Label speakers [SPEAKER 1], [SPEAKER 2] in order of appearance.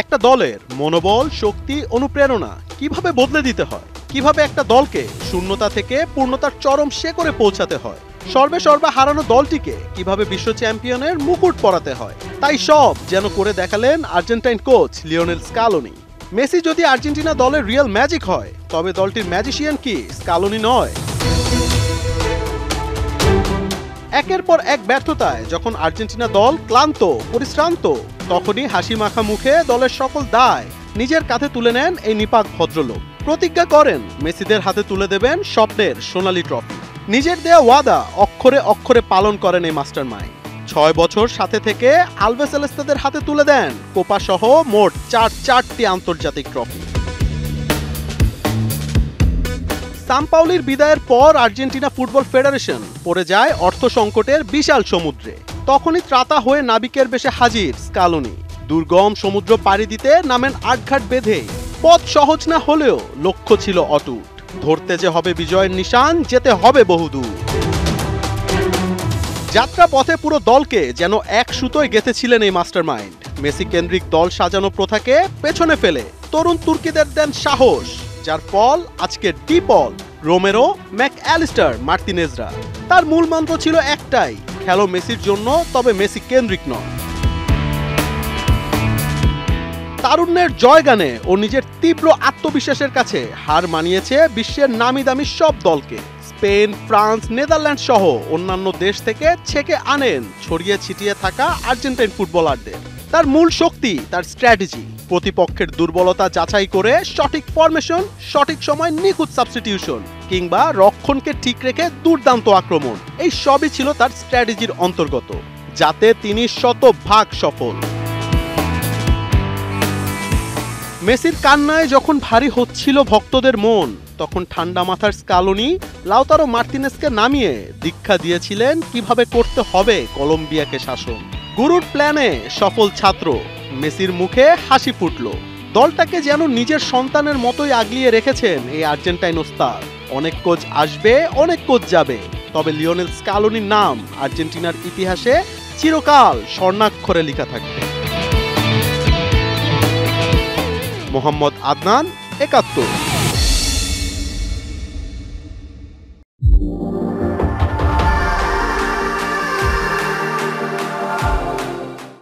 [SPEAKER 1] একটা দলের মনোবল, শক্তি, অনুপ্রেরণা কিভাবে বদলে দিতে হয়, কিভাবে একটা দলকে শূন্যতা থেকে পূর্ণতার চরম শিখরে পৌঁছাতে হয়, সর্বে হারানো দলটিকে কিভাবে বিশ্ব চ্যাম্পিয়নের মুকুট পরাতে হয়, তাই সব যেন করে দেখালেন Argentine coach Lionel Scaloni. Messi যদি আর্জেন্টিনা দলের রিয়েল ম্যাজিক হয়, তবে দলটির ম্যাজিশিয়ান কি স্কালোনি নয়? একের পর এক ব্যর্থতায় যখন আর্জেন্টিনা দল ক্লান্ত, পরিশ্রান্ত, তখনই হাসি মাখা মুখে দলের সকল দায় নিজের কাঁধে তুলে নেন এই নিপাক ভদ্রলোক। প্রতিজ্ঞা করেন মেসিদের হাতে তুলে দেবেন স্বপ্নের সোনালী ট্রফি। নিজের দেয়া ওয়াদা অক্ষরে অক্ষরে পালন করেন এই মাস্টারমাইন্ড। 6 বছর সাথে থেকে আলভেসেলেস্তাদের হাতে তুলে দেন কোপা সহ মোট চারটি আন্তর্জাতিক ট্রফি। সাম্পাওলির বিদায়ের পর আর্জেন্টিনা ফুটবল ফেডারেশন পড়ে যায় অর্থ সংকটের বিশাল সমুদ্রে। তখনই ত্রাতা হয়ে নাবিকের বেশে হাজির স্কালোনি। দুর্গম সমুদ্র পাড়ি দিতে নামেন আটঘাট বেঁধে। পথ সহজ না হলেও লক্ষ্য ছিল অটুট। ধরতে যে হবে বিজয়ের নিশান, যেতে হবে বহুদূর। যাত্রা পথে পুরো দলকে যেন এক সুতোয় গেঁথেছিলেন এই মাস্টারমাইন্ড। মেসি কেন্দ্রিক দল সাজানো প্রথাকে পেছনে ফেলে তরুণ তুর্কিদের দেন সাহস, যার ফল আজকে ডিপল, রোমেরো, ম্যাকঅ্যালিস্টার, মার্তিনেজরা। তার মূল মন্ত্র ছিল একটাই, খেলো মেসির জন্য, তবে মেসি কেন্দ্রিক নয়। তারুণ্যের জয়গানে ও নিজের তীব্র আত্মবিশ্বাসের কাছে হার মানিয়েছে বিশ্বের নামি দামি সব দলকে। স্পেন, ফ্রান্স, নেদারল্যান্ড সহ অন্যান্য দেশ থেকে ছেকে আনেন ছড়িয়ে ছিটিয়ে থাকা আর্জেন্টাইন ফুটবলারদের। তার মূল শক্তি তার স্ট্র্যাটেজি, প্রতিপক্ষের দুর্বলতা যাচাই করে সঠিক ফরমেশন, সঠিক সময় নিখুঁত সাবস্টিটিউশন, কিংবা রক্ষণকে ঠিক রেখে দুর্দান্ত আক্রমণ। এই সবই ছিল তার স্ট্র্যাটেজির অন্তর্গত, যাতে তিনি শতভাগ সফল। মেসির কান্নায় যখন ভারী হচ্ছিল ভক্তদের মন, তখন ঠান্ডা মাথার স্কালোনি লাউতারো মার্তিনেজকে নামিয়ে দীক্ষা দিয়েছিলেন কিভাবে করতে হবে কলম্বিয়াকে শাসন। গুরুর প্ল্যানে সফল ছাত্র মেসির মুখে হাসি ফুটল। দলটাকে যেন নিজের সন্তানের মতোই আগলিয়ে রেখেছেন এই আর্জেন্টাইন ওস্তাদ। অনেক কোচ আসবে, অনেক কোচ যাবে, তবে লিওনেল স্কালোনির নাম আর্জেন্টিনার ইতিহাসে চিরকাল স্বর্ণাক্ষরে লেখা থাকবে। মোহাম্মদ আদনান, ৭১।